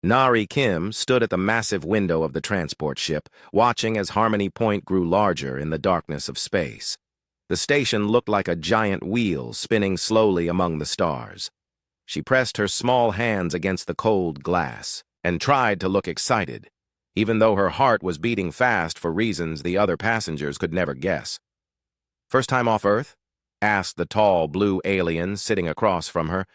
Nari Kim stood at the massive window of the transport ship, watching as Harmony Point grew larger in the darkness of space. The station looked like a giant wheel spinning slowly among the stars. She pressed her small hands against the cold glass and tried to look excited, even though her heart was beating fast for reasons the other passengers could never guess. "First time off Earth?" asked the tall blue alien sitting across from her.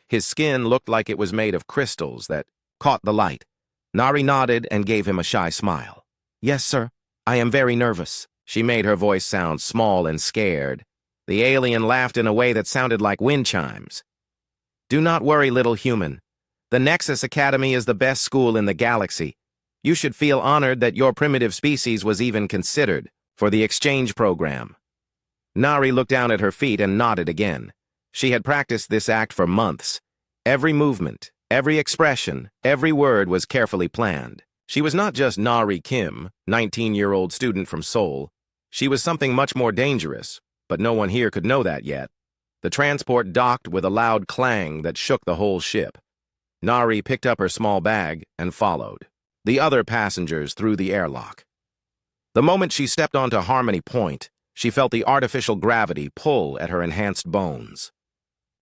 His skin looked like it was made of crystals that caught the light. Nari nodded and gave him a shy smile. "Yes, sir. I am very nervous." She made her voice sound small and scared. The alien laughed in a way that sounded like wind chimes. "Do not worry, little human. The Nexus Academy is the best school in the galaxy. You should feel honored that your primitive species was even considered for the exchange program." Nari looked down at her feet and nodded again. She had practiced this act for months. Every movement, every expression, every word was carefully planned. She was not just Nari Kim, 19-year-old student from Seoul. She was something much more dangerous, but no one here could know that yet. The transport docked with a loud clang that shook the whole ship. Nari picked up her small bag and followed the other passengers through the airlock. The moment she stepped onto Harmony Point, she felt the artificial gravity pull at her enhanced bones.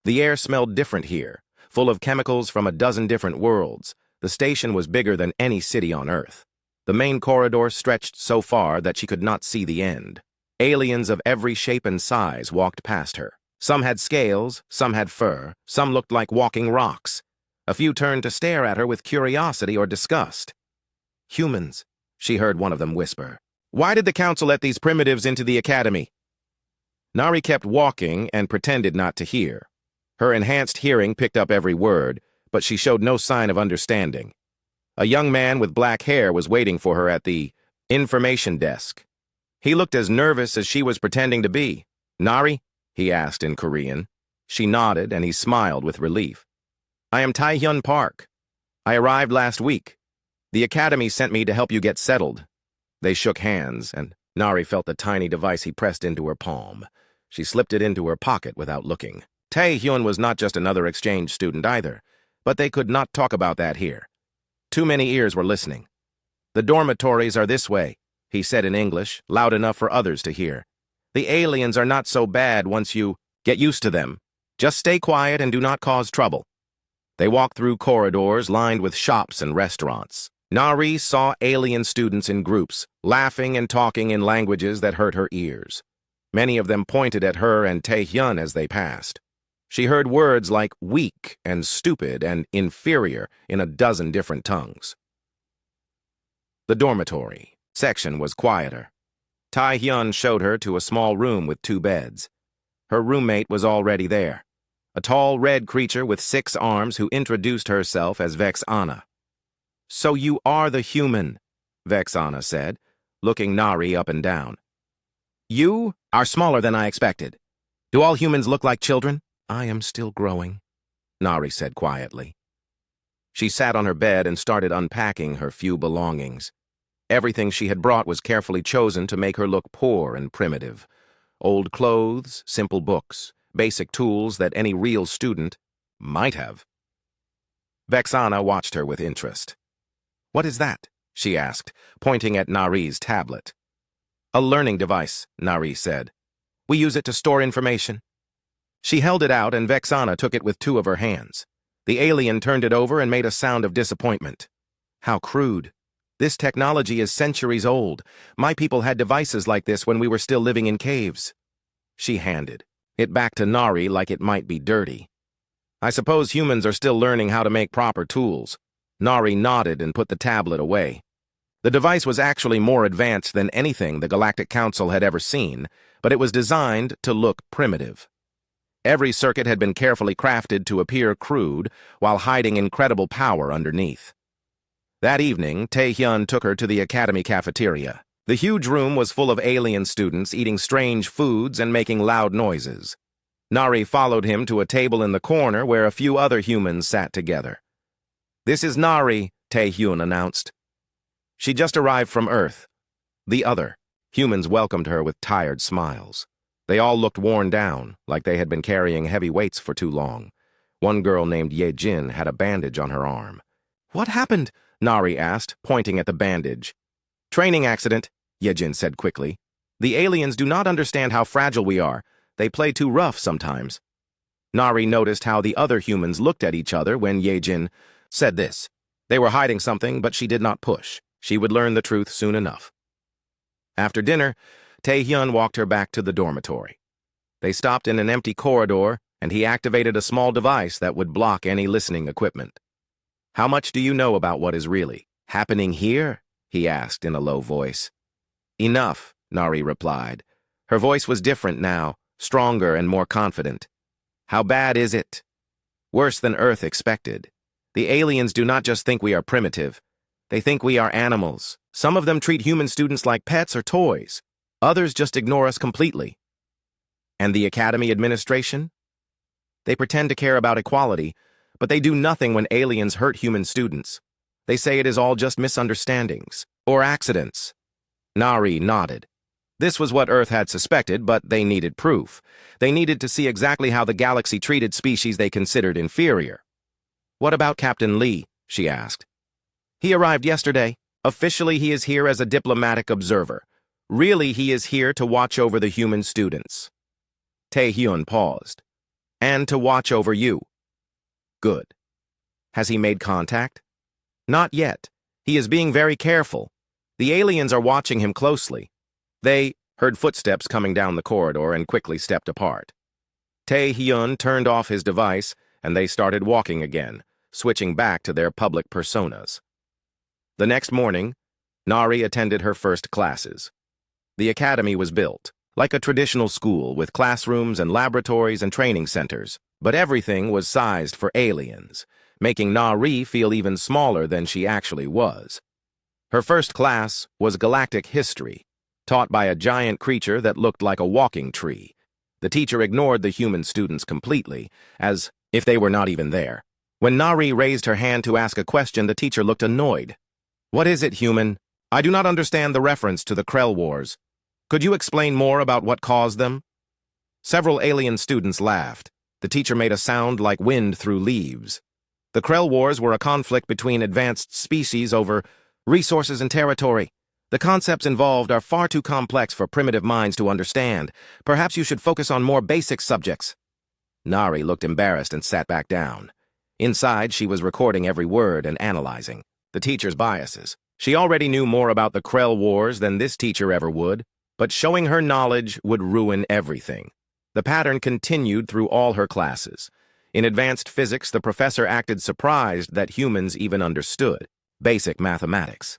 The air smelled different here, full of chemicals from a dozen different worlds. The station was bigger than any city on Earth. The main corridor stretched so far that she could not see the end. Aliens of every shape and size walked past her. Some had scales, some had fur, some looked like walking rocks. A few turned to stare at her with curiosity or disgust. "Humans," she heard one of them whisper. "Why did the council let these primitives into the academy?" Nari kept walking and pretended not to hear. Her enhanced hearing picked up every word, but she showed no sign of understanding. A young man with black hair was waiting for her at the information desk. He looked as nervous as she was pretending to be. "Nari?" he asked in Korean. She nodded, and he smiled with relief. "I am Tae-hyun Park. I arrived last week. The academy sent me to help you get settled." They shook hands, and Nari felt the tiny device he pressed into her palm. She slipped it into her pocket without looking. Tae-hyun was not just another exchange student either, but they could not talk about that here. Too many ears were listening. "The dormitories are this way," he said in English, loud enough for others to hear. "The aliens are not so bad once you get used to them. Just stay quiet and do not cause trouble." They walked through corridors lined with shops and restaurants. Nari saw alien students in groups, laughing and talking in languages that hurt her ears. Many of them pointed at her and Tae-hyun as they passed. She heard words like weak and stupid and inferior in a dozen different tongues. The dormitory section was quieter. Tae-hyun showed her to a small room with 2 beds. Her roommate was already there, a tall red creature with 6 arms who introduced herself as Vexana. "So you are the human," Vexana said, looking Nari up and down. "You are smaller than I expected. Do all humans look like children?" "I am still growing," Nari said quietly. She sat on her bed and started unpacking her few belongings. Everything she had brought was carefully chosen to make her look poor and primitive. Old clothes, simple books, basic tools that any real student might have. Vexana watched her with interest. "What is that?" she asked, pointing at Nari's tablet. "A learning device," Nari said. "We use it to store information." She held it out, and Vexana took it with 2 of her hands. The alien turned it over and made a sound of disappointment. "How crude. This technology is centuries old. My people had devices like this when we were still living in caves." She handed it back to Nari like it might be dirty. "I suppose humans are still learning how to make proper tools." Nari nodded and put the tablet away. The device was actually more advanced than anything the Galactic Council had ever seen, but it was designed to look primitive. Every circuit had been carefully crafted to appear crude while hiding incredible power underneath. That evening, Tae-hyun took her to the academy cafeteria. The huge room was full of alien students eating strange foods and making loud noises. Nari followed him to a table in the corner where a few other humans sat together. "This is Nari," Tae-hyun announced. She just arrived from Earth. The other humans welcomed her with tired smiles. They all looked worn down, like they had been carrying heavy weights for too long. One girl named Ye-jin had a bandage on her arm. What happened? Nari asked, pointing at the bandage. Training accident, Yejin said quickly. The aliens do not understand how fragile we are. They play too rough sometimes. Nari noticed how the other humans looked at each other when Yejin said this. They were hiding something, but she did not push. She would learn the truth soon enough. After dinner, Taehyun walked her back to the dormitory. They stopped in an empty corridor, and he activated a small device that would block any listening equipment. How much do you know about what is really happening here? He asked in a low voice. Enough, Nari replied. Her voice was different now, stronger and more confident. How bad is it? Worse than Earth expected. The aliens do not just think we are primitive. They think we are animals. Some of them treat human students like pets or toys. Others just ignore us completely. And the Academy administration? They pretend to care about equality, but they do nothing when aliens hurt human students. They say it is all just misunderstandings or accidents. Nari nodded. This was what Earth had suspected, but they needed proof. They needed to see exactly how the galaxy treated species they considered inferior. What about Captain Lee? She asked. He arrived yesterday. Officially, he is here as a diplomatic observer. Really, he is here to watch over the human students. Taehyun paused. And to watch over you. Good. Has he made contact? Not yet. He is being very careful. The aliens are watching him closely. They heard footsteps coming down the corridor and quickly stepped apart. Taehyun turned off his device, and they started walking again, switching back to their public personas. The next morning, Nari attended her first classes. The academy was built, like a traditional school with classrooms and laboratories and training centers, but everything was sized for aliens, making Nari feel even smaller than she actually was. Her first class was Galactic History, taught by a giant creature that looked like a walking tree. The teacher ignored the human students completely, as if they were not even there. When Nari raised her hand to ask a question, the teacher looked annoyed. What is it, human? I do not understand the reference to the Krell Wars. Could you explain more about what caused them? Several alien students laughed. The teacher made a sound like wind through leaves. The Krell Wars were a conflict between advanced species over resources and territory. The concepts involved are far too complex for primitive minds to understand. Perhaps you should focus on more basic subjects. Nari looked embarrassed and sat back down. Inside, she was recording every word and analyzing the teacher's biases. She already knew more about the Krell Wars than this teacher ever would, but showing her knowledge would ruin everything. The pattern continued through all her classes. In advanced physics, the professor acted surprised that humans even understood basic mathematics.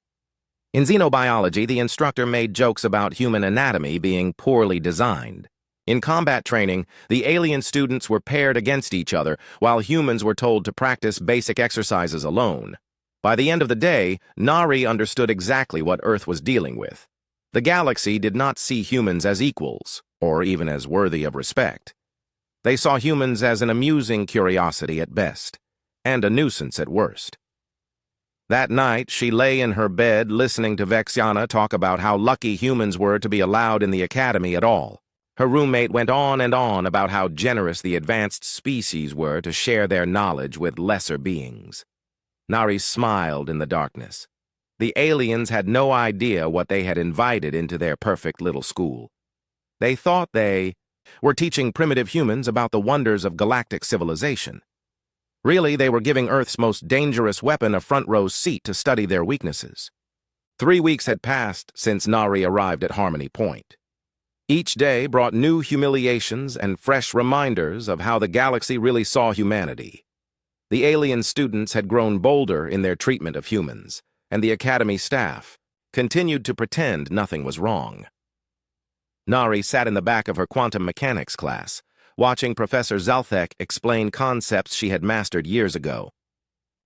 In xenobiology, the instructor made jokes about human anatomy being poorly designed. In combat training, the alien students were paired against each other, while humans were told to practice basic exercises alone. By the end of the day, Nari understood exactly what Earth was dealing with. The galaxy did not see humans as equals, or even as worthy of respect. They saw humans as an amusing curiosity at best, and a nuisance at worst. That night, she lay in her bed listening to Vexiana talk about how lucky humans were to be allowed in the academy at all. Her roommate went on and on about how generous the advanced species were to share their knowledge with lesser beings. Nari smiled in the darkness. The aliens had no idea what they had invited into their perfect little school. They thought they were teaching primitive humans about the wonders of galactic civilization. Really, they were giving Earth's most dangerous weapon a front-row seat to study their weaknesses. 3 weeks had passed since Nari arrived at Harmony Point. Each day brought new humiliations and fresh reminders of how the galaxy really saw humanity. The alien students had grown bolder in their treatment of humans, and the academy staff continued to pretend nothing was wrong. Nari sat in the back of her quantum mechanics class, watching Professor Zalthek explain concepts she had mastered years ago.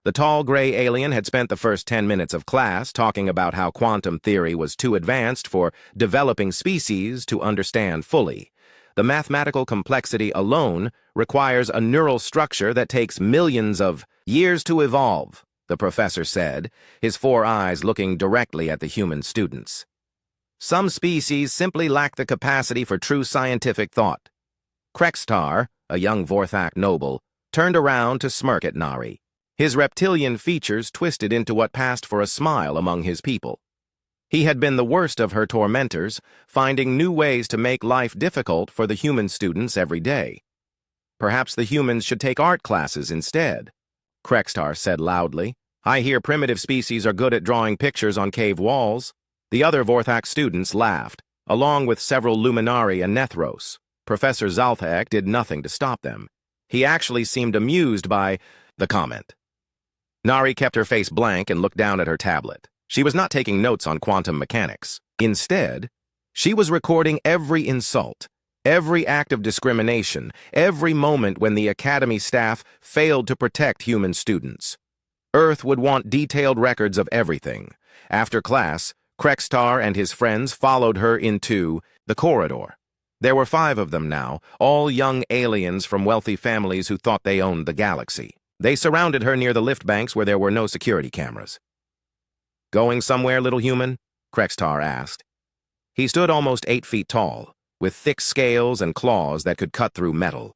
The tall gray alien had spent the first 10 minutes of class talking about how quantum theory was too advanced for developing species to understand fully. The mathematical complexity alone requires a neural structure that takes millions of years to evolve, the professor said, his 4 eyes looking directly at the human students. Some species simply lack the capacity for true scientific thought. Krextar, a young Vorthak noble, turned around to smirk at Nari. His reptilian features twisted into what passed for a smile among his people. He had been the worst of her tormentors, finding new ways to make life difficult for the human students every day. Perhaps the humans should take art classes instead, Krextar said loudly. I hear primitive species are good at drawing pictures on cave walls. The other Vorthak students laughed, along with several Luminari and Nethros. Professor Zalthaek did nothing to stop them. He actually seemed amused by the comment. Nari kept her face blank and looked down at her tablet. She was not taking notes on quantum mechanics. Instead, she was recording every insult, every act of discrimination, every moment when the Academy staff failed to protect human students. Earth would want detailed records of everything. After class, Krextar and his friends followed her into the corridor. There were 5 of them now, all young aliens from wealthy families who thought they owned the galaxy. They surrounded her near the lift banks where there were no security cameras. Going somewhere, little human? Krextar asked. He stood almost 8 feet tall, with thick scales and claws that could cut through metal.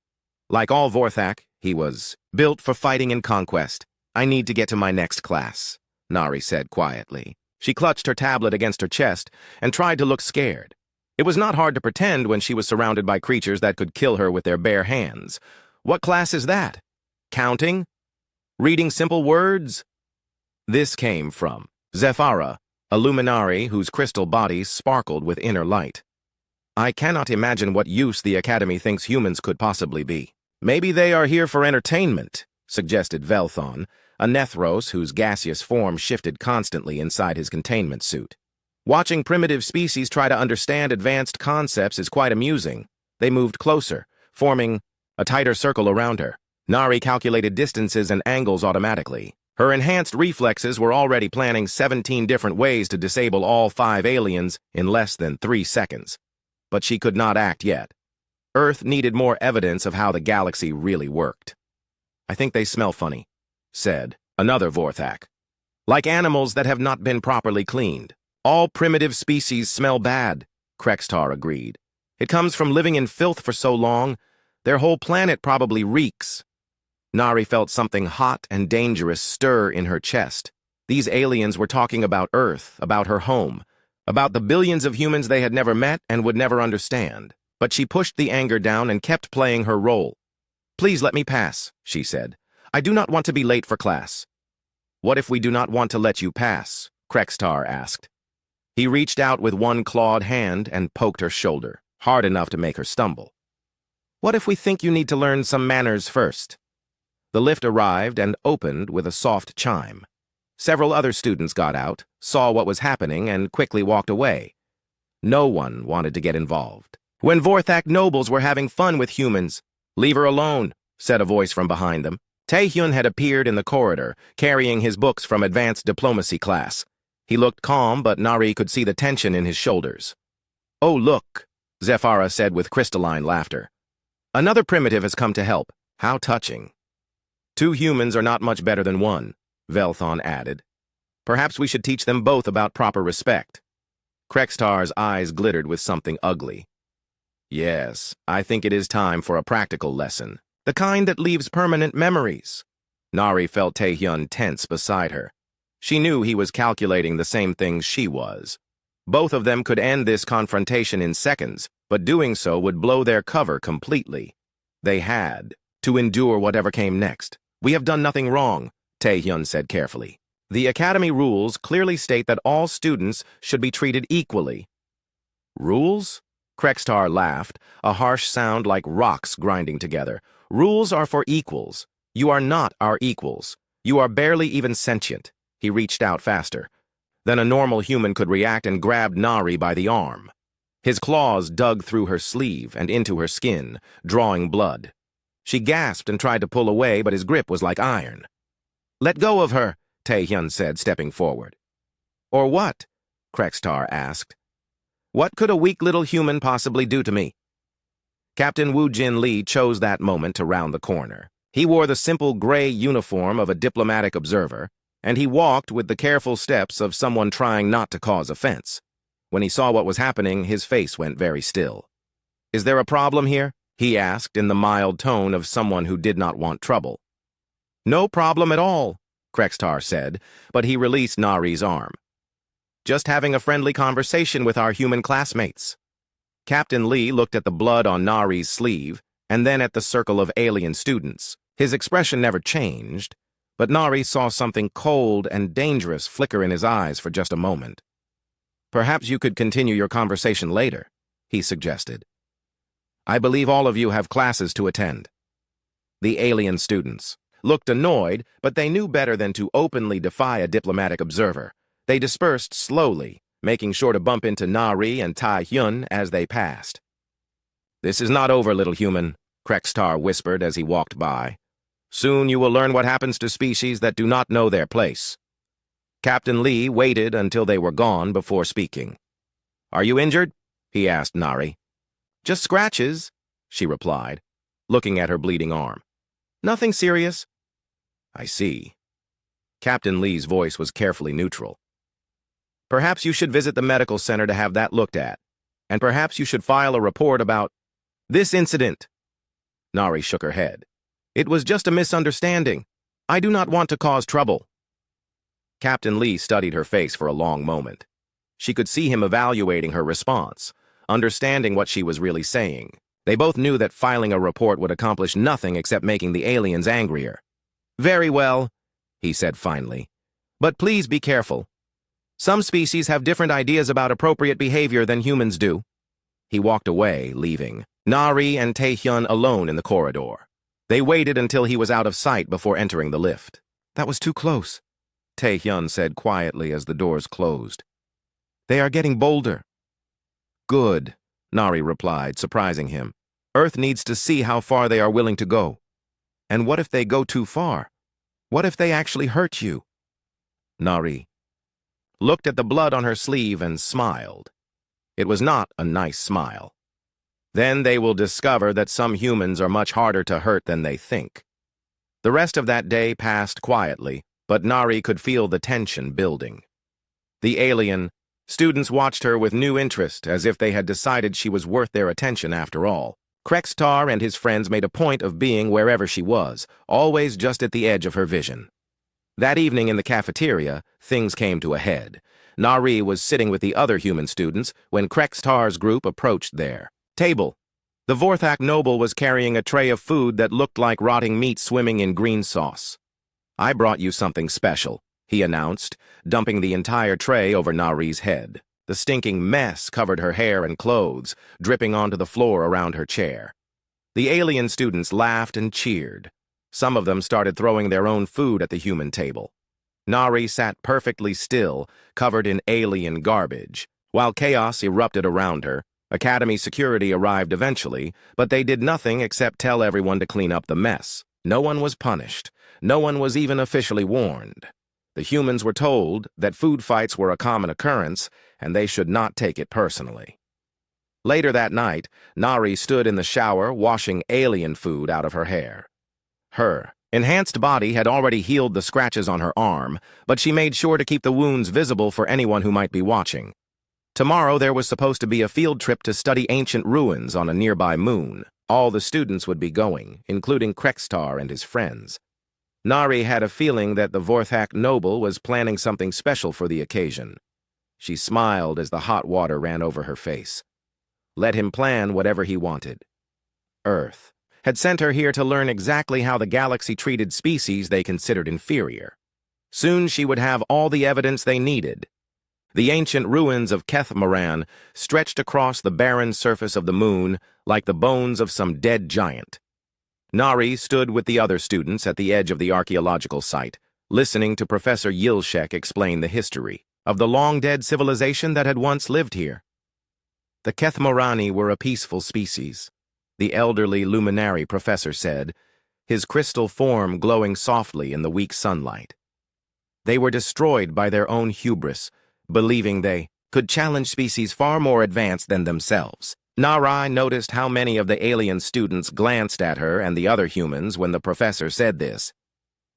Like all Vorthak, he was built for fighting and conquest. I need to get to my next class, Nari said quietly. She clutched her tablet against her chest and tried to look scared. It was not hard to pretend when she was surrounded by creatures that could kill her with their bare hands. What class is that? Counting? Reading simple words? This came from Zephyra, a Luminari whose crystal body sparkled with inner light. I cannot imagine what use the Academy thinks humans could possibly be. Maybe they are here for entertainment, suggested Velthon, a Nethros whose gaseous form shifted constantly inside his containment suit. Watching primitive species try to understand advanced concepts is quite amusing. They moved closer, forming a tighter circle around her. Nari calculated distances and angles automatically. Her enhanced reflexes were already planning 17 different ways to disable all 5 aliens in less than 3 seconds. But she could not act yet. Earth needed more evidence of how the galaxy really worked. I think they smell funny, said another Vorthak. Like animals that have not been properly cleaned. All primitive species smell bad, Krextar agreed. It comes from living in filth for so long. Their whole planet probably reeks. Nari felt something hot and dangerous stir in her chest. These aliens were talking about Earth, about her home, about the billions of humans they had never met and would never understand. But she pushed the anger down and kept playing her role. Please let me pass, she said. I do not want to be late for class. What if we do not want to let you pass? Krextar asked. He reached out with one clawed hand and poked her shoulder, hard enough to make her stumble. What if we think you need to learn some manners first? The lift arrived and opened with a soft chime. Several other students got out, saw what was happening, and quickly walked away. No one wanted to get involved. When Vorthak nobles were having fun with humans, leave her alone, said a voice from behind them. Taehyun had appeared in the corridor, carrying his books from advanced diplomacy class. He looked calm, but Nari could see the tension in his shoulders. Oh, look, Zephyra said with crystalline laughter. Another primitive has come to help. How touching. 2 humans are not much better than 1, Velthon added. Perhaps we should teach them both about proper respect. Krextar's eyes glittered with something ugly. Yes, I think it is time for a practical lesson. The kind that leaves permanent memories. Nari felt Taehyun tense beside her. She knew he was calculating the same things she was. Both of them could end this confrontation in seconds, but doing so would blow their cover completely. They had to endure whatever came next. We have done nothing wrong, Taehyun said carefully. The Academy rules clearly state that all students should be treated equally. Rules? Krextar laughed, a harsh sound like rocks grinding together. Rules are for equals. You are not our equals. You are barely even sentient. He reached out faster. Then a normal human could react and grabbed Nari by the arm. His claws dug through her sleeve and into her skin, drawing blood. She gasped and tried to pull away, but his grip was like iron. Let go of her, Taehyun said, stepping forward. Or what? Krextar asked. What could a weak little human possibly do to me? Captain Woo Jin Lee chose that moment to round the corner. He wore the simple gray uniform of a diplomatic observer, and he walked with the careful steps of someone trying not to cause offense. When he saw what was happening, his face went very still. Is there a problem here? He asked in the mild tone of someone who did not want trouble. No problem at all, Krextar said, but he released Nari's arm. Just having a friendly conversation with our human classmates. Captain Lee looked at the blood on Nari's sleeve and then at the circle of alien students. His expression never changed, but Nari saw something cold and dangerous flicker in his eyes for just a moment. Perhaps you could continue your conversation later, he suggested. I believe all of you have classes to attend. The alien students looked annoyed, but they knew better than to openly defy a diplomatic observer. They dispersed slowly, making sure to bump into Nari and Tai Hyun as they passed. This is not over, little human, Krextar whispered as he walked by. Soon you will learn what happens to species that do not know their place. Captain Lee waited until they were gone before speaking. Are you injured? He asked Nari. Just scratches, she replied, looking at her bleeding arm. Nothing serious. I see. Captain Lee's voice was carefully neutral. Perhaps you should visit the medical center to have that looked at, and perhaps you should file a report about this incident. Nari shook her head. It was just a misunderstanding. I do not want to cause trouble. Captain Lee studied her face for a long moment. She could see him evaluating her response, understanding what she was really saying. They both knew that filing a report would accomplish nothing except making the aliens angrier. Very well, he said finally. But please be careful. Some species have different ideas about appropriate behavior than humans do. He walked away, leaving Nari and Taehyun alone in the corridor. They waited until he was out of sight before entering the lift. That was too close, Taehyun said quietly as the doors closed. They are getting bolder. Good, Nari replied, surprising him. Earth needs to see how far they are willing to go. And what if they go too far? What if they actually hurt you? Nari looked at the blood on her sleeve and smiled. It was not a nice smile. Then they will discover that some humans are much harder to hurt than they think. The rest of that day passed quietly, but Nari could feel the tension building. The alien students watched her with new interest, as if they had decided she was worth their attention after all. Krextar and his friends made a point of being wherever she was, always just at the edge of her vision. That evening in the cafeteria, things came to a head. Nari was sitting with the other human students when Krextar's group approached their table. The Vorthak noble was carrying a tray of food that looked like rotting meat swimming in green sauce. I brought you something special, he announced, dumping the entire tray over Nari's head. The stinking mess covered her hair and clothes, dripping onto the floor around her chair. The alien students laughed and cheered. Some of them started throwing their own food at the human table. Nari sat perfectly still, covered in alien garbage. While chaos erupted around her, Academy security arrived eventually, but they did nothing except tell everyone to clean up the mess. No one was punished. No one was even officially warned. The humans were told that food fights were a common occurrence, and they should not take it personally. Later that night, Nari stood in the shower washing alien food out of her hair. Her enhanced body had already healed the scratches on her arm, but she made sure to keep the wounds visible for anyone who might be watching. Tomorrow there was supposed to be a field trip to study ancient ruins on a nearby moon. All the students would be going, including Krextar and his friends. Nari had a feeling that the Vorthak noble was planning something special for the occasion. She smiled as the hot water ran over her face. Let him plan whatever he wanted. Earth had sent her here to learn exactly how the galaxy treated species they considered inferior. Soon she would have all the evidence they needed. The ancient ruins of Kethmaran stretched across the barren surface of the moon like the bones of some dead giant. Nari stood with the other students at the edge of the archaeological site, listening to Professor Yilshek explain the history of the long-dead civilization that had once lived here. The Kethmarani were a peaceful species, the elderly luminary professor said, his crystal form glowing softly in the weak sunlight. They were destroyed by their own hubris, believing they could challenge species far more advanced than themselves. Nari noticed how many of the alien students glanced at her and the other humans when the professor said this.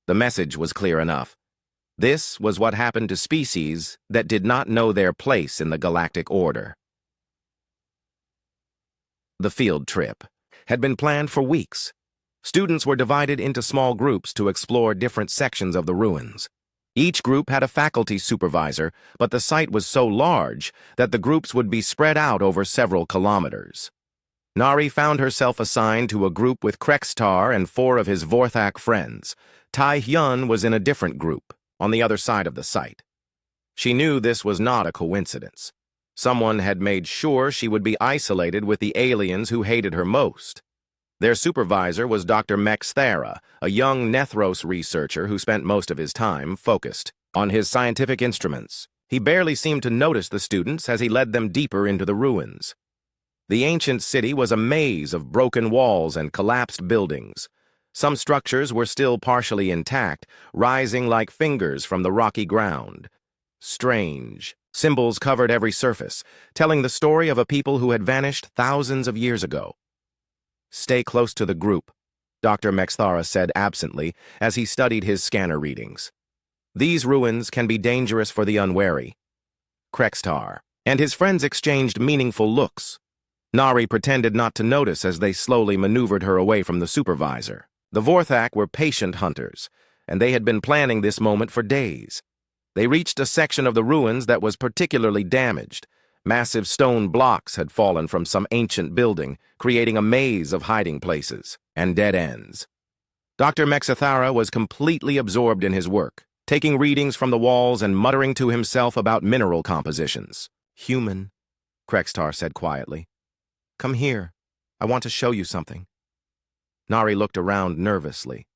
The message was clear enough. This was what happened to species that did not know their place in the galactic order. The field trip had been planned for weeks. Students were divided into small groups to explore different sections of the ruins. Each group had a faculty supervisor, but the site was so large that the groups would be spread out over several kilometers. Nari found herself assigned to a group with Krextar and 4 of his Vorthak friends. Tai Hyun was in a different group, on the other side of the site. She knew this was not a coincidence. Someone had made sure she would be isolated with the aliens who hated her most. Their supervisor was Dr. Mexthera, a young Nethros researcher who spent most of his time focused on his scientific instruments. He barely seemed to notice the students as he led them deeper into the ruins. The ancient city was a maze of broken walls and collapsed buildings. Some structures were still partially intact, rising like fingers from the rocky ground. Strange symbols covered every surface, telling the story of a people who had vanished thousands of years ago. "Stay close to the group," Dr. Mexthara said absently as he studied his scanner readings. "These ruins can be dangerous for the unwary." Krextar and his friends exchanged meaningful looks. Nari pretended not to notice as they slowly maneuvered her away from the supervisor. The Vorthak were patient hunters, and they had been planning this moment for days. They reached a section of the ruins that was particularly damaged. Massive stone blocks had fallen from some ancient building, creating a maze of hiding places and dead ends. Dr. Mexthara was completely absorbed in his work, taking readings from the walls and muttering to himself about mineral compositions. "Human," Krextar said quietly. "Come here. I want to show you something." Nari looked around nervously.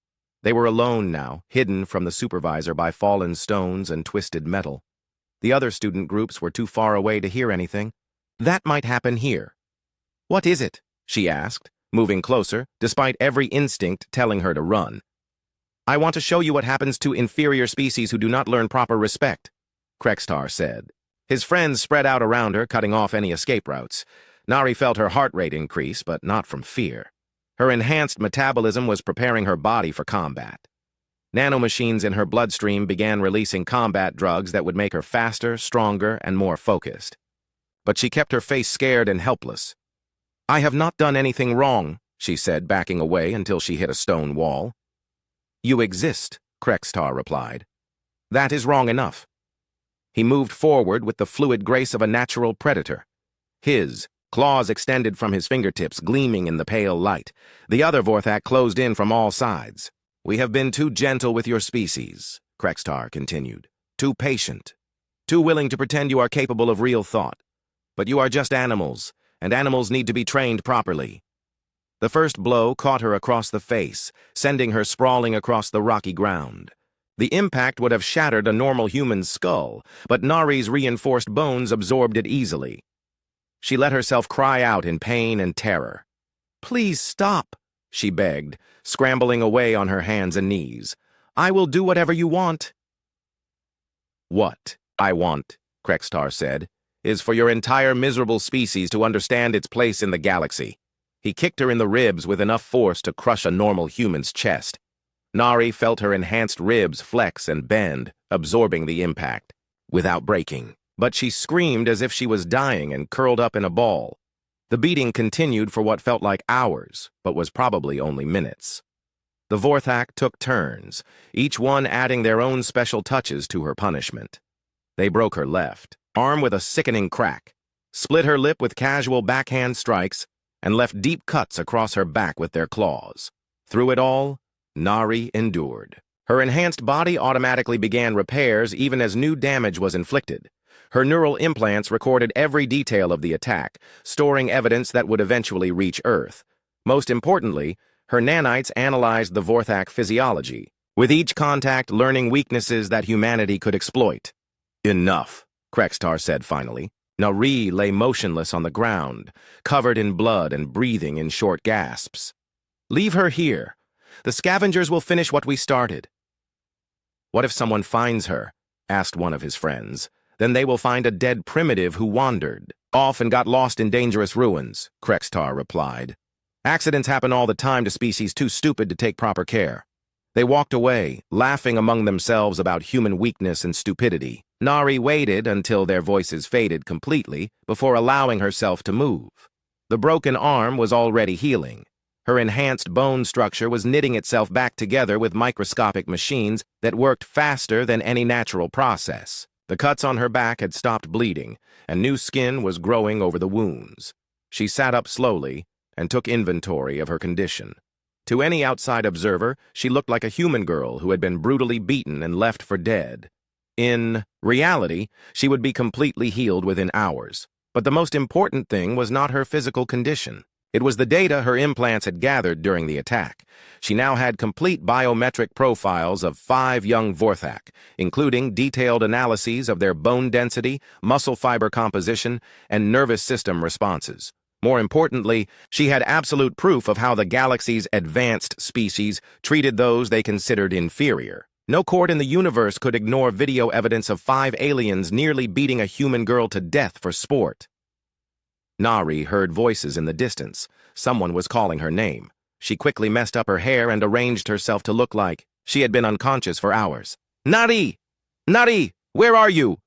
They were alone now, hidden from the supervisor by fallen stones and twisted metal. The other student groups were too far away to hear anything. That might happen here. "What is it?" she asked, moving closer, despite every instinct telling her to run. "I want to show you what happens to inferior species who do not learn proper respect," Krextar said. His friends spread out around her, cutting off any escape routes. Nari felt her heart rate increase, but not from fear. Her enhanced metabolism was preparing her body for combat. Nanomachines in her bloodstream began releasing combat drugs that would make her faster, stronger, and more focused. But she kept her face scared and helpless. "I have not done anything wrong," she said, backing away until she hit a stone wall. "You exist," Krextar replied. "That is wrong enough." He moved forward with the fluid grace of a natural predator. His claws extended from his fingertips, gleaming in the pale light. The other Vorthak closed in from all sides. "We have been too gentle with your species," Krextar continued. "Too patient. Too willing to pretend you are capable of real thought. But you are just animals, and animals need to be trained properly." The first blow caught her across the face, sending her sprawling across the rocky ground. The impact would have shattered a normal human's skull, but Nari's reinforced bones absorbed it easily. She let herself cry out in pain and terror. "Please stop," she begged, scrambling away on her hands and knees. "I will do whatever you want." "What I want," Krextar said, "is for your entire miserable species to understand its place in the galaxy." He kicked her in the ribs with enough force to crush a normal human's chest. Nari felt her enhanced ribs flex and bend, absorbing the impact, without breaking. But she screamed as if she was dying and curled up in a ball. The beating continued for what felt like hours, but was probably only minutes. The Vorthak took turns, each one adding their own special touches to her punishment. They broke her left arm with a sickening crack, split her lip with casual backhand strikes, and left deep cuts across her back with their claws. Through it all, Nari endured. Her enhanced body automatically began repairs even as new damage was inflicted. Her neural implants recorded every detail of the attack, storing evidence that would eventually reach Earth. Most importantly, her nanites analyzed the Vorthak physiology, with each contact learning weaknesses that humanity could exploit. "Enough," Krextar said finally. Nari lay motionless on the ground, covered in blood and breathing in short gasps. "Leave her here. The scavengers will finish what we started." "What if someone finds her?" asked one of his friends. "Then they will find a dead primitive who wandered off and got lost in dangerous ruins," Krextar replied. "Accidents happen all the time to species too stupid to take proper care." They walked away, laughing among themselves about human weakness and stupidity. Nari waited until their voices faded completely before allowing herself to move. The broken arm was already healing. Her enhanced bone structure was knitting itself back together with microscopic machines that worked faster than any natural process. The cuts on her back had stopped bleeding, and new skin was growing over the wounds. She sat up slowly and took inventory of her condition. To any outside observer, she looked like a human girl who had been brutally beaten and left for dead. In reality, she would be completely healed within hours. But the most important thing was not her physical condition. It was the data her implants had gathered during the attack. She now had complete biometric profiles of 5 young Vorthak, including detailed analyses of their bone density, muscle fiber composition, and nervous system responses. More importantly, she had absolute proof of how the galaxy's advanced species treated those they considered inferior. No court in the universe could ignore video evidence of 5 aliens nearly beating a human girl to death for sport. Nari heard voices in the distance. Someone was calling her name. She quickly messed up her hair and arranged herself to look like she had been unconscious for hours. "Nari! Nari! Where are you?"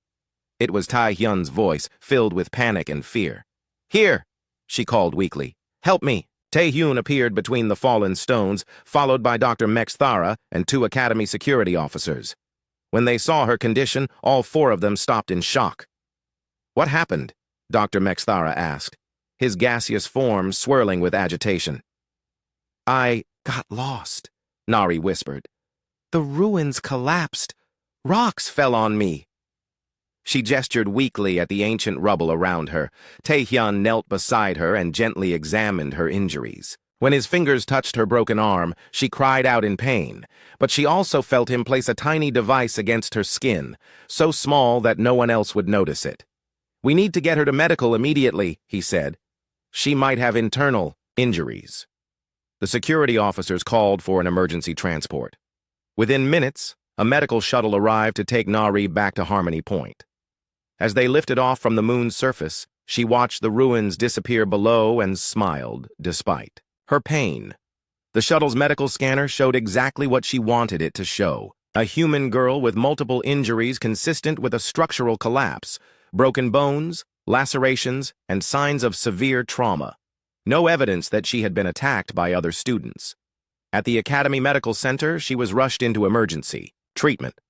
It was Tai-hyun's voice, filled with panic and fear. "Here!" she called weakly. "Help me!" Tae-hyun appeared between the fallen stones, followed by Dr. Mexthara and 2 Academy security officers. When they saw her condition, all 4 of them stopped in shock. "What happened?" Dr. Mexthara asked, his gaseous form swirling with agitation. "I got lost," Nari whispered. "The ruins collapsed. Rocks fell on me." She gestured weakly at the ancient rubble around her. Tae-hyun knelt beside her and gently examined her injuries. When his fingers touched her broken arm, she cried out in pain, but she also felt him place a tiny device against her skin, so small that no one else would notice it. "We need to get her to medical immediately," he said. "She might have internal injuries." The security officers called for an emergency transport. Within minutes, a medical shuttle arrived to take Nari back to Harmony Point. As they lifted off from the moon's surface, she watched the ruins disappear below and smiled, despite her pain. The shuttle's medical scanner showed exactly what she wanted it to show: a human girl with multiple injuries consistent with a structural collapse, broken bones, lacerations, and signs of severe trauma. No evidence that she had been attacked by other students. At the Academy Medical Center, she was rushed into emergency treatment.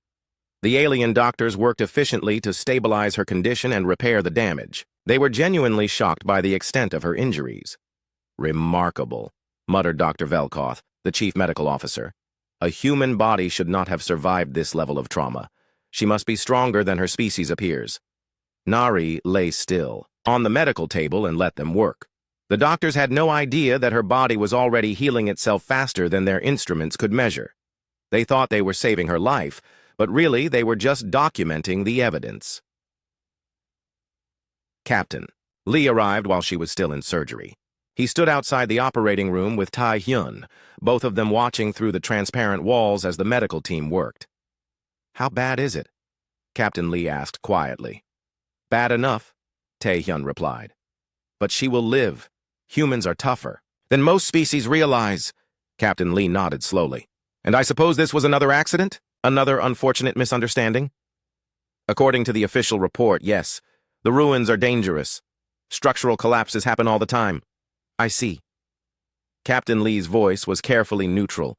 The alien doctors worked efficiently to stabilize her condition and repair the damage. They were genuinely shocked by the extent of her injuries. "Remarkable," muttered Dr. Velkoth, the chief medical officer. "A human body should not have survived this level of trauma. She must be stronger than her species appears." Nari lay still on the medical table and let them work. The doctors had no idea that her body was already healing itself faster than their instruments could measure. They thought they were saving her life, but really they were just documenting the evidence. Captain Lee arrived while she was still in surgery. He stood outside the operating room with Tai-hyun, both of them watching through the transparent walls as the medical team worked. "How bad is it?" Captain Lee asked quietly. "Bad enough," Tae-hyun replied. "But she will live. Humans are tougher than most species realize." Captain Lee nodded slowly. "And I suppose this was another accident? Another unfortunate misunderstanding?" "According to the official report, yes. The ruins are dangerous. Structural collapses happen all the time." "I see." Captain Lee's voice was carefully neutral,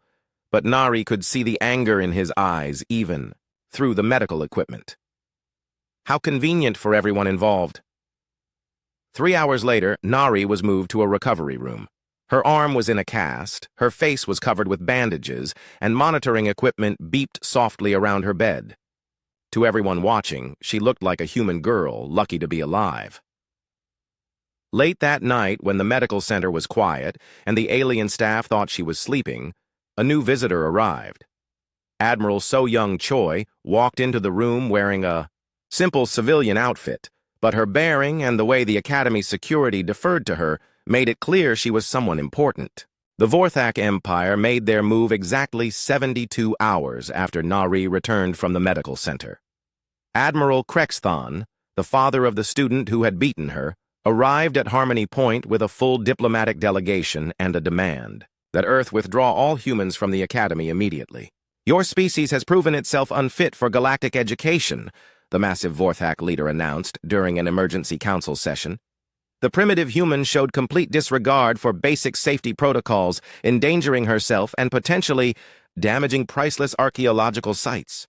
but Nari could see the anger in his eyes even through the medical equipment. How convenient for everyone involved. 3 hours later, Nari was moved to a recovery room. Her arm was in a cast, her face was covered with bandages, and monitoring equipment beeped softly around her bed. To everyone watching, she looked like a human girl, lucky to be alive. Late that night, when the medical center was quiet and the alien staff thought she was sleeping, a new visitor arrived. Admiral So-Young Choi walked into the room wearing a simple civilian outfit, but her bearing and the way the Academy security deferred to her made it clear she was someone important. The Vorthak Empire made their move exactly 72 hours after Nari returned from the medical center. Admiral Krexthon, the father of the student who had beaten her, arrived at Harmony Point with a full diplomatic delegation and a demand that Earth withdraw all humans from the Academy immediately. "Your species has proven itself unfit for galactic education," the massive Vorthak leader announced during an emergency council session. The primitive human showed complete disregard for basic safety protocols, endangering herself and potentially damaging priceless archaeological sites.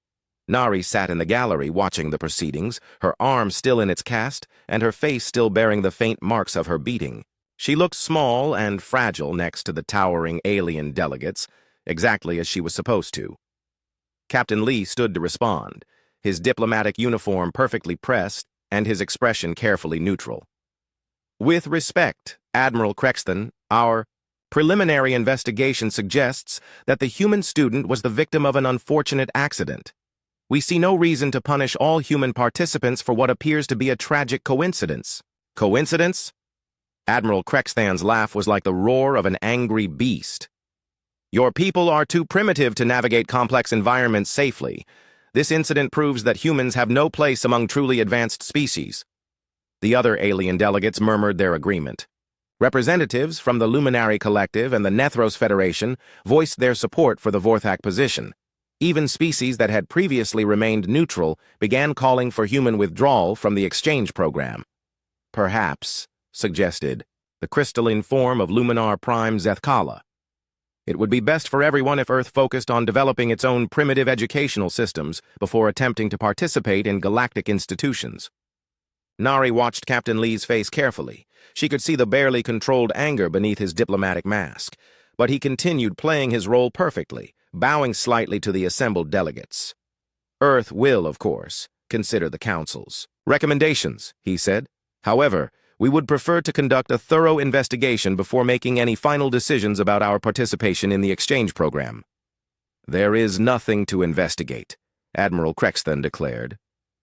Nari sat in the gallery watching the proceedings, her arm still in its cast and her face still bearing the faint marks of her beating. She looked small and fragile next to the towering alien delegates, exactly as she was supposed to. Captain Lee stood to respond, his diplomatic uniform perfectly pressed and his expression carefully neutral. With respect, Admiral Crexton, our preliminary investigation suggests that the human student was the victim of an unfortunate accident. We see no reason to punish all human participants for what appears to be a tragic coincidence. Coincidence? Admiral Crexton's laugh was like the roar of an angry beast. Your people are too primitive to navigate complex environments safely. This incident proves that humans have no place among truly advanced species. The other alien delegates murmured their agreement. Representatives from the Luminary Collective and the Nethros Federation voiced their support for the Vorthak position. Even species that had previously remained neutral began calling for human withdrawal from the exchange program. Perhaps, suggested, the crystalline form of Luminar Prime Zethkala. It would be best for everyone if Earth focused on developing its own primitive educational systems before attempting to participate in galactic institutions. Nari watched Captain Lee's face carefully. She could see the barely controlled anger beneath his diplomatic mask, but he continued playing his role perfectly, bowing slightly to the assembled delegates. Earth will, of course, consider the Council's recommendations, he said. However, we would prefer to conduct a thorough investigation before making any final decisions about our participation in the exchange program. There is nothing to investigate, Admiral Crexton declared.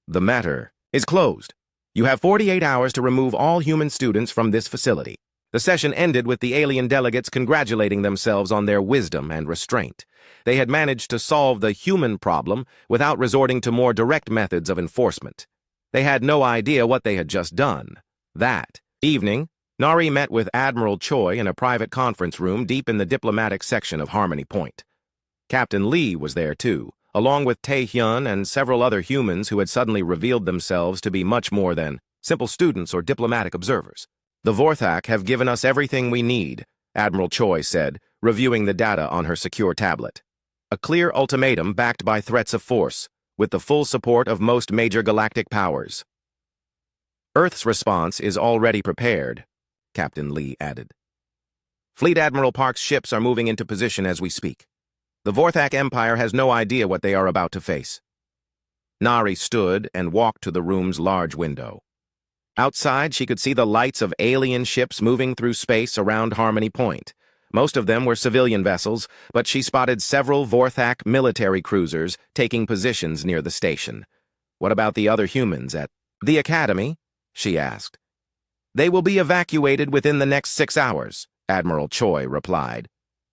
The matter is closed. You have 48 hours to remove all human students from this facility. The session ended with the alien delegates congratulating themselves on their wisdom and restraint. They had managed to solve the human problem without resorting to more direct methods of enforcement. They had no idea what they had just done. That evening, Nari met with Admiral Choi in a private conference room deep in the diplomatic section of Harmony Point. Captain Lee was there too, along with Tae-hyun and several other humans who had suddenly revealed themselves to be much more than simple students or diplomatic observers. The Vorthak have given us everything we need, Admiral Choi said, reviewing the data on her secure tablet. A clear ultimatum backed by threats of force, with the full support of most major galactic powers. Earth's response is already prepared, Captain Lee added. Fleet Admiral Park's ships are moving into position as we speak. The Vorthak Empire has no idea what they are about to face. Nari stood and walked to the room's large window. Outside, she could see the lights of alien ships moving through space around Harmony Point. Most of them were civilian vessels, but she spotted several Vorthak military cruisers taking positions near the station. What about the other humans at the Academy? She asked. They will be evacuated within the next 6 hours, Admiral Choi replied.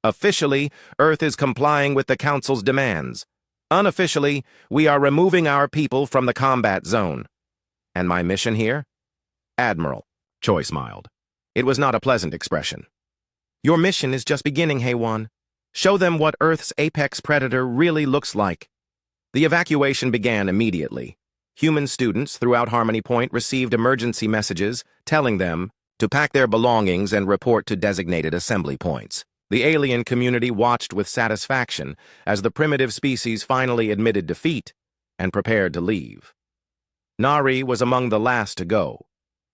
Officially, Earth is complying with the Council's demands. Unofficially, we are removing our people from the combat zone. And my mission here? Admiral, Choi smiled. It was not a pleasant expression. Your mission is just beginning, Haewon. Show them what Earth's apex predator really looks like. The evacuation began immediately. Human students throughout Harmony Point received emergency messages telling them to pack their belongings and report to designated assembly points. The alien community watched with satisfaction as the primitive species finally admitted defeat and prepared to leave. Nari was among the last to go.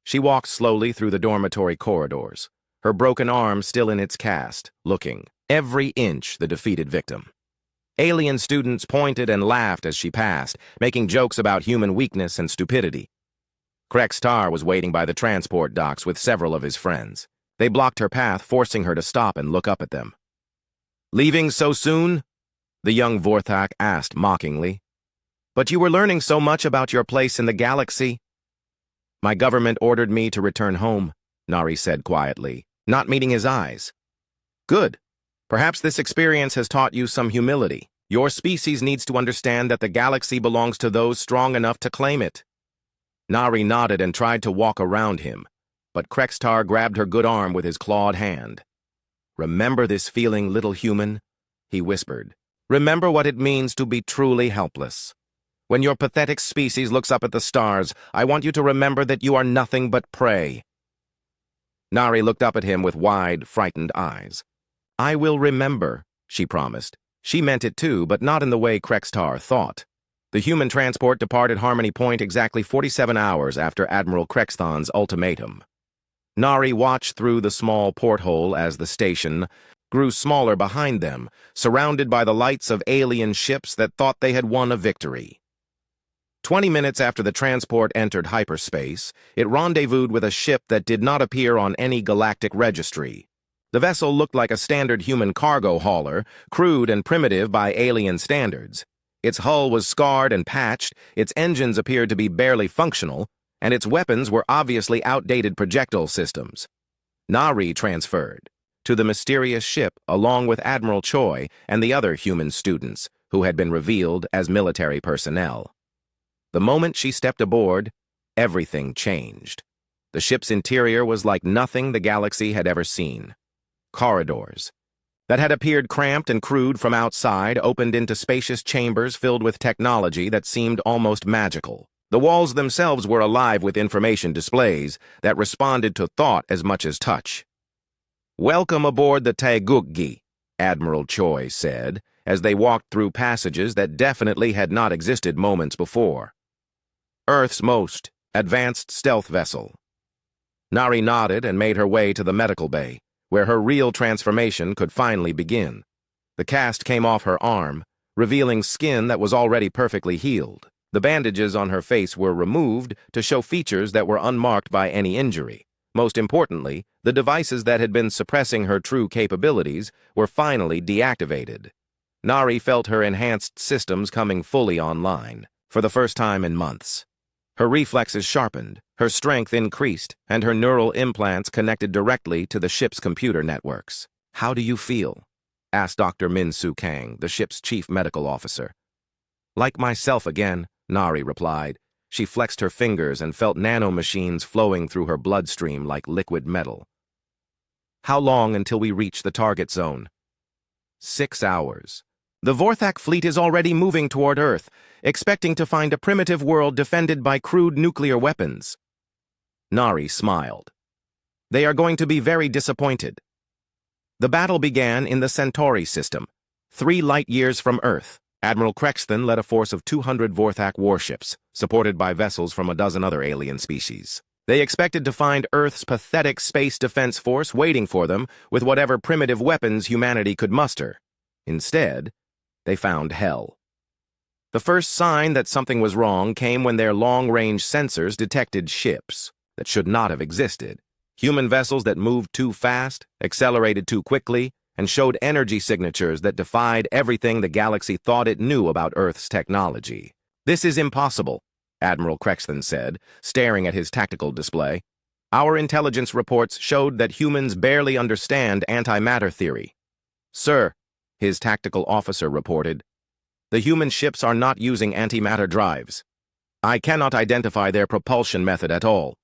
She walked slowly through the dormitory corridors, her broken arm still in its cast, looking every inch the defeated victim. Alien students pointed and laughed as she passed, making jokes about human weakness and stupidity. Krextar was waiting by the transport docks with several of his friends. They blocked her path, forcing her to stop and look up at them. Leaving so soon? The young Vorthak asked mockingly. But you were learning so much about your place in the galaxy. My government ordered me to return home, Nari said quietly, not meeting his eyes. Good. Perhaps this experience has taught you some humility. Your species needs to understand that the galaxy belongs to those strong enough to claim it. Nari nodded and tried to walk around him, but Krextar grabbed her good arm with his clawed hand. Remember this feeling, little human? He whispered. Remember what it means to be truly helpless. When your pathetic species looks up at the stars, I want you to remember that you are nothing but prey. Nari looked up at him with wide, frightened eyes. "I will remember," she promised. She meant it too, but not in the way Krextar thought. The human transport departed Harmony Point exactly 47 hours after Admiral Krexthan's ultimatum. Nari watched through the small porthole as the station grew smaller behind them, surrounded by the lights of alien ships that thought they had won a victory. 20 minutes after the transport entered hyperspace, it rendezvoused with a ship that did not appear on any galactic registry. The vessel looked like a standard human cargo hauler, crude and primitive by alien standards. Its hull was scarred and patched, its engines appeared to be barely functional, and its weapons were obviously outdated projectile systems. Nari transferred to the mysterious ship along with Admiral Choi and the other human students, who had been revealed as military personnel. The moment she stepped aboard, everything changed. The ship's interior was like nothing the galaxy had ever seen. Corridors that had appeared cramped and crude from outside opened into spacious chambers filled with technology that seemed almost magical. The walls themselves were alive with information displays that responded to thought as much as touch. "Welcome aboard the Taegukgi," Admiral Choi said, as they walked through passages that definitely had not existed moments before. "Earth's most advanced stealth vessel." Nari nodded and made her way to the medical bay, where her real transformation could finally begin. The cast came off her arm, revealing skin that was already perfectly healed. The bandages on her face were removed to show features that were unmarked by any injury. Most importantly, the devices that had been suppressing her true capabilities were finally deactivated. Nari felt her enhanced systems coming fully online, for the first time in months. Her reflexes sharpened, her strength increased, and her neural implants connected directly to the ship's computer networks. "How do you feel?" asked Dr. Min-Soo Kang, the ship's chief medical officer. "Like myself again," Nari replied. She flexed her fingers and felt nanomachines flowing through her bloodstream like liquid metal. "How long until we reach the target zone?" 6 hours. "The Vorthak fleet is already moving toward Earth, expecting to find a primitive world defended by crude nuclear weapons." Nari smiled. "They are going to be very disappointed." The battle began in the Centauri system, 3 light-years from Earth. Admiral Krexthan led a force of 200 Vorthak warships, supported by vessels from a dozen other alien species. They expected to find Earth's pathetic space defense force waiting for them with whatever primitive weapons humanity could muster. Instead, they found hell. The first sign that something was wrong came when their long-range sensors detected ships that should not have existed. Human vessels that moved too fast, accelerated too quickly, and showed energy signatures that defied everything the galaxy thought it knew about Earth's technology. "This is impossible," Admiral Krexthan said, staring at his tactical display. "Our intelligence reports showed that humans barely understand antimatter theory." "Sir," his tactical officer reported, "the human ships are not using antimatter drives. I cannot identify their propulsion method at all."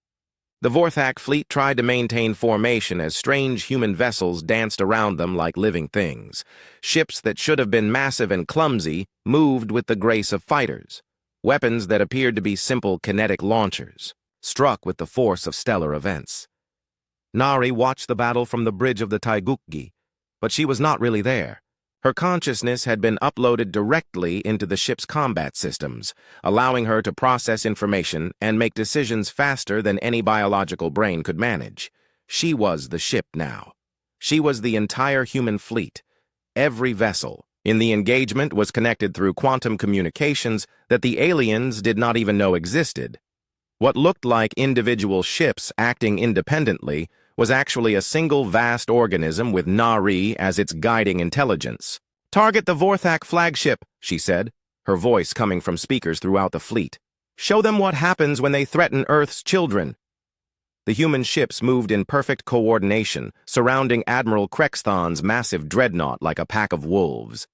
The Vorthak fleet tried to maintain formation as strange human vessels danced around them like living things. Ships that should have been massive and clumsy moved with the grace of fighters. Weapons that appeared to be simple kinetic launchers struck with the force of stellar events. Nari watched the battle from the bridge of the Taegukgi, but she was not really there. Her consciousness had been uploaded directly into the ship's combat systems, allowing her to process information and make decisions faster than any biological brain could manage. She was the ship now. She was the entire human fleet. Every vessel in the engagement was connected through quantum communications that the aliens did not even know existed. What looked like individual ships acting independently was actually a single vast organism with Nari as its guiding intelligence. "Target the Vorthak flagship," she said, her voice coming from speakers throughout the fleet. "Show them what happens when they threaten Earth's children." The human ships moved in perfect coordination, surrounding Admiral Krexthan's massive dreadnought like a pack of wolves.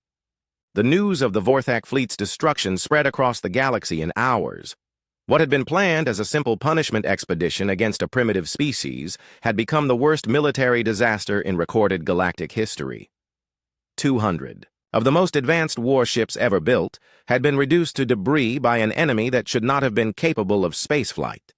The news of the Vorthak fleet's destruction spread across the galaxy in hours. What had been planned as a simple punishment expedition against a primitive species had become the worst military disaster in recorded galactic history. 200 of the most advanced warships ever built had been reduced to debris by an enemy that should not have been capable of spaceflight.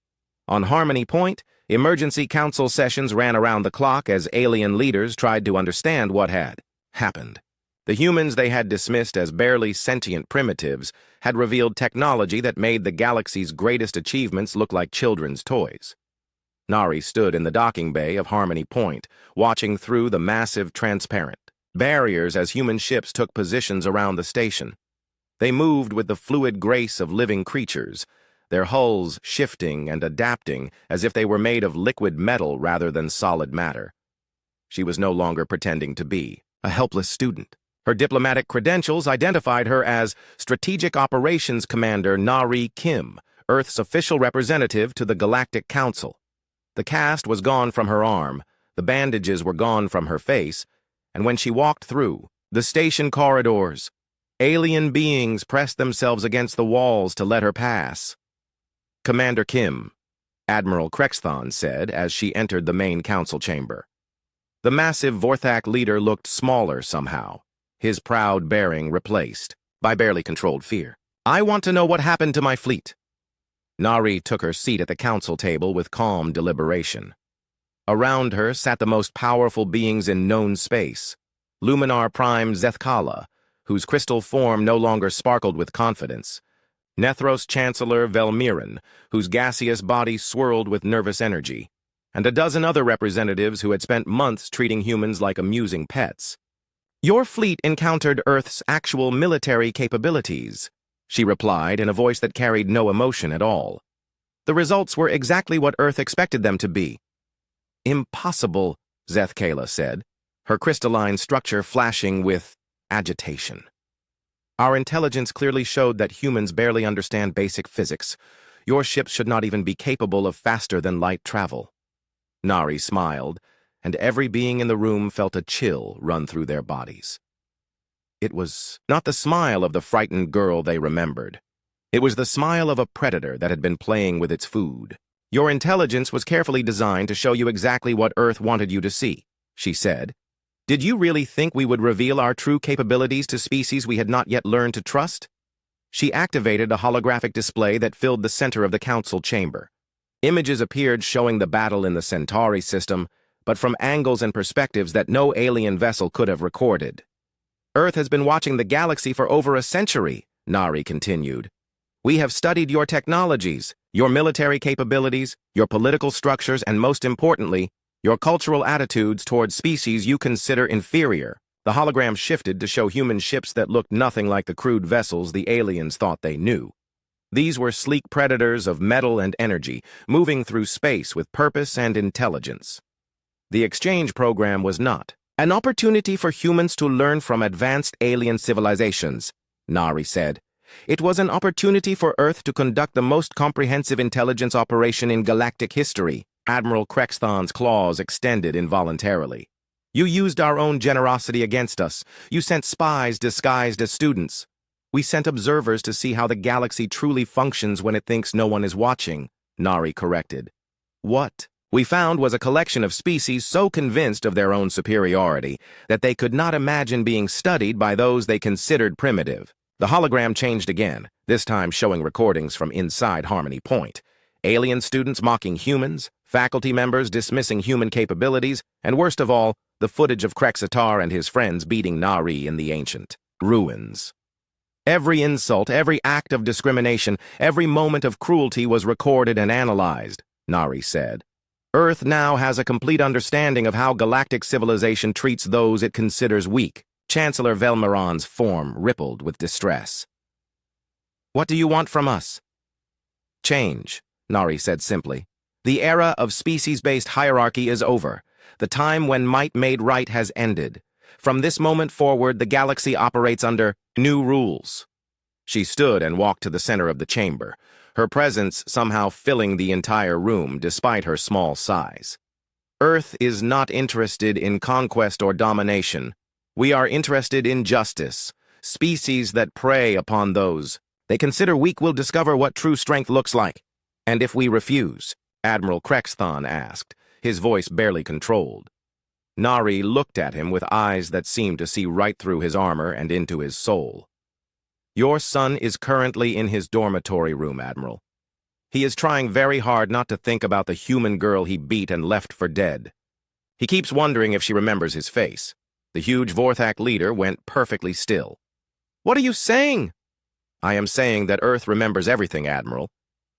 On Harmony Point, Emergency council sessions ran around the clock as alien leaders tried to understand what had happened. The humans they had dismissed as barely sentient primitives had revealed technology that made the galaxy's greatest achievements look like children's toys. Nari stood in the docking bay of Harmony Point, watching through the massive transparent barriers as human ships took positions around the station. They moved with the fluid grace of living creatures, their hulls shifting and adapting as if they were made of liquid metal rather than solid matter. She was no longer pretending to be a helpless student. Her diplomatic credentials identified her as Strategic Operations Commander Nari Kim, Earth's official representative to the Galactic Council. The cast was gone from her arm, the bandages were gone from her face, and when she walked through the station corridors, alien beings pressed themselves against the walls to let her pass. "Commander Kim," Admiral Krexthon said as she entered the main council chamber. The massive Vorthak leader looked smaller somehow, his proud bearing replaced by barely controlled fear. "I want to know what happened to my fleet." Nari took her seat at the council table with calm deliberation. Around her sat the most powerful beings in known space, Luminar Prime Zethkala, whose crystal form no longer sparkled with confidence, Nethros Chancellor Velmiran, whose gaseous body swirled with nervous energy, and a dozen other representatives who had spent months treating humans like amusing pets. "Your fleet encountered Earth's actual military capabilities," she replied in a voice that carried no emotion at all. "The results were exactly what Earth expected them to be." "Impossible," Zethkala said, her crystalline structure flashing with agitation. "Our intelligence clearly showed that humans barely understand basic physics. Your ships should not even be capable of faster-than-light travel." Nari smiled, and every being in the room felt a chill run through their bodies. It was not the smile of the frightened girl they remembered. It was the smile of a predator that had been playing with its food. "Your intelligence was carefully designed to show you exactly what Earth wanted you to see," she said. "Did you really think we would reveal our true capabilities to species we had not yet learned to trust?" She activated a holographic display that filled the center of the council chamber. Images appeared showing the battle in the Centauri system, but from angles and perspectives that no alien vessel could have recorded. "Earth has been watching the galaxy for over a century," Nari continued. "We have studied your technologies, your military capabilities, your political structures, and most importantly, your cultural attitudes towards species you consider inferior." The hologram shifted to show human ships that looked nothing like the crude vessels the aliens thought they knew. These were sleek predators of metal and energy, moving through space with purpose and intelligence. The exchange program was not an opportunity for humans to learn from advanced alien civilizations, Nari said. It was an opportunity for Earth to conduct the most comprehensive intelligence operation in galactic history. Admiral Krexthon's claws extended involuntarily. "You used our own generosity against us. You sent spies disguised as students. We sent observers to see how the galaxy truly functions when it thinks no one is watching," Nari corrected. "What we found was a collection of species so convinced of their own superiority that they could not imagine being studied by those they considered primitive." The hologram changed again, this time showing recordings from inside Harmony Point. Alien students mocking humans, faculty members dismissing human capabilities, and worst of all, the footage of Krexatar and his friends beating Nari in the ancient ruins. Every insult, every act of discrimination, every moment of cruelty was recorded and analyzed, Nari said. Earth now has a complete understanding of how galactic civilization treats those it considers weak. Chancellor Velmiran's form rippled with distress. "What do you want from us?" "Change," Nari said simply. "The era of species-based hierarchy is over. The time when might made right has ended. From this moment forward, the galaxy operates under new rules." She stood and walked to the center of the chamber, her presence somehow filling the entire room despite her small size. "Earth is not interested in conquest or domination. We are interested in justice. Species that prey upon those they consider weak will discover what true strength looks like. And if we refuse?" Admiral Krexthon asked, his voice barely controlled. Nari looked at him with eyes that seemed to see right through his armor and into his soul. "Your son is currently in his dormitory room, Admiral. He is trying very hard not to think about the human girl he beat and left for dead. He keeps wondering if she remembers his face. The huge Vorthak leader went perfectly still. "What are you saying?" "I am saying that Earth remembers everything, Admiral.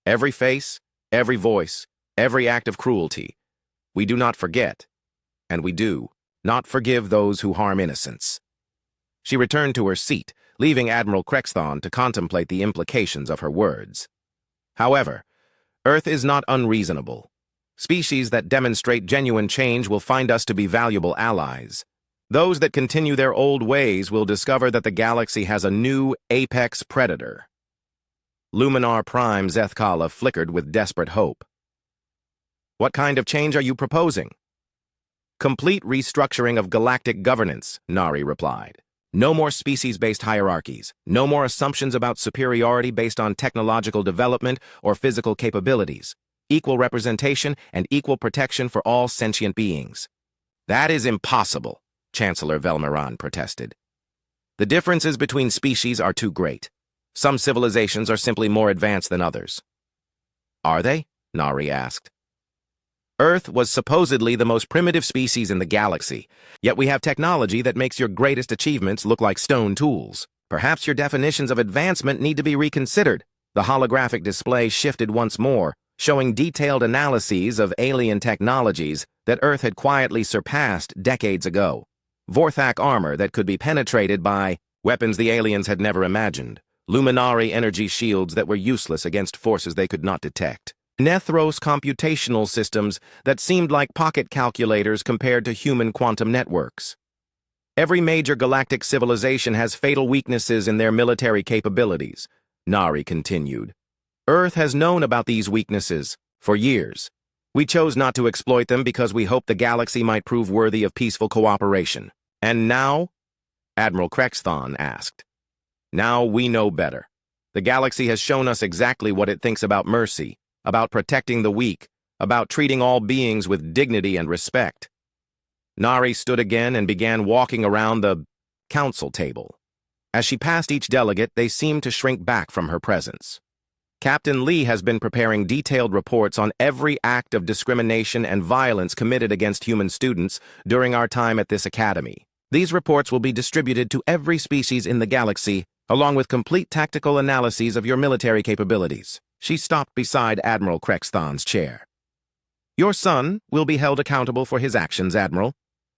Every face, every voice, every act of cruelty. We do not forget, and we do not forgive those who harm innocents." She returned to her seat, leaving Admiral Krexthon to contemplate the implications of her words. However, Earth is not unreasonable. Species that demonstrate genuine change will find us to be valuable allies. Those that continue their old ways will discover that the galaxy has a new apex predator. Luminar Prime Zethkala flickered with desperate hope. "What kind of change are you proposing?" "Complete restructuring of galactic governance," Nari replied. "No more species-based hierarchies, no more assumptions about superiority based on technological development or physical capabilities. Equal representation and equal protection for all sentient beings." "That is impossible," Chancellor Velmaran protested. "The differences between species are too great. Some civilizations are simply more advanced than others." "Are they?" Nari asked. "Earth was supposedly the most primitive species in the galaxy, yet we have technology that makes your greatest achievements look like stone tools. Perhaps your definitions of advancement need to be reconsidered." The holographic display shifted once more, showing detailed analyses of alien technologies that Earth had quietly surpassed decades ago. Vorthak armor that could be penetrated by weapons the aliens had never imagined. Luminari energy shields that were useless against forces they could not detect. Nethros computational systems that seemed like pocket calculators compared to human quantum networks. Every major galactic civilization has fatal weaknesses in their military capabilities, Nari continued. Earth has known about these weaknesses for years. We chose not to exploit them because we hoped the galaxy might prove worthy of peaceful cooperation. And now? Admiral Krexthon asked. Now we know better. The galaxy has shown us exactly what it thinks about mercy, about protecting the weak, about treating all beings with dignity and respect. Nari stood again and began walking around the council table. As she passed each delegate, they seemed to shrink back from her presence. Captain Lee has been preparing detailed reports on every act of discrimination and violence committed against human students during our time at this academy. These reports will be distributed to every species in the galaxy, along with complete tactical analyses of your military capabilities. She stopped beside Admiral Krexthon's chair. Your son will be held accountable for his actions, Admiral.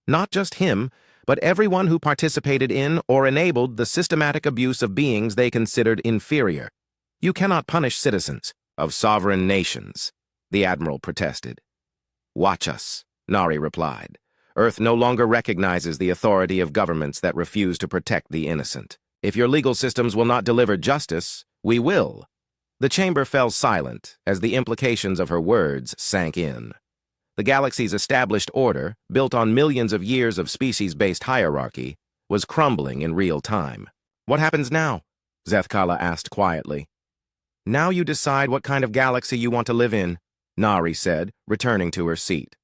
Not just him, but everyone who participated in or enabled the systematic abuse of beings they considered inferior. You cannot punish citizens of sovereign nations, the Admiral protested. Watch us, Nari replied. Earth no longer recognizes the authority of governments that refuse to protect the innocent. If your legal systems will not deliver justice, we will. The chamber fell silent as the implications of her words sank in. The galaxy's established order, built on millions of years of species-based hierarchy, was crumbling in real time. What happens now? Zethkala asked quietly. Now you decide what kind of galaxy you want to live in, Nari said, returning to her seat.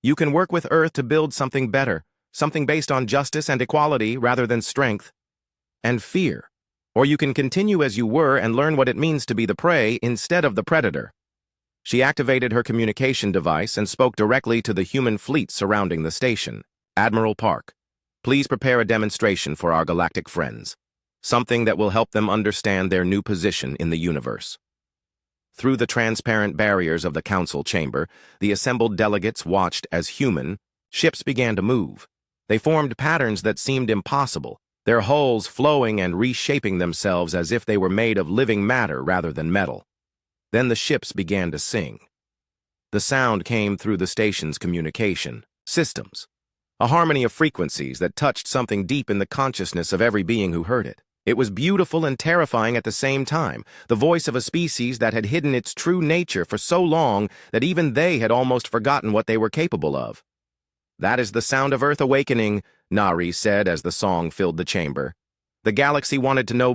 You can work with Earth to build something better, something based on justice and equality rather than strength and fear. Or you can continue as you were and learn what it means to be the prey instead of the predator. She activated her communication device and spoke directly to the human fleet surrounding the station. Admiral Park, please prepare a demonstration for our galactic friends, something that will help them understand their new position in the universe. Through the transparent barriers of the council chamber, the assembled delegates watched as human ships began to move. They formed patterns that seemed impossible, their hulls flowing and reshaping themselves as if they were made of living matter rather than metal. Then the ships began to sing. The sound came through the station's communication systems, a harmony of frequencies that touched something deep in the consciousness of every being who heard it. It was beautiful and terrifying at the same time, the voice of a species that had hidden its true nature for so long that even they had almost forgotten what they were capable of. That is the sound of Earth awakening, Nari said as the song filled the chamber. The galaxy wanted to know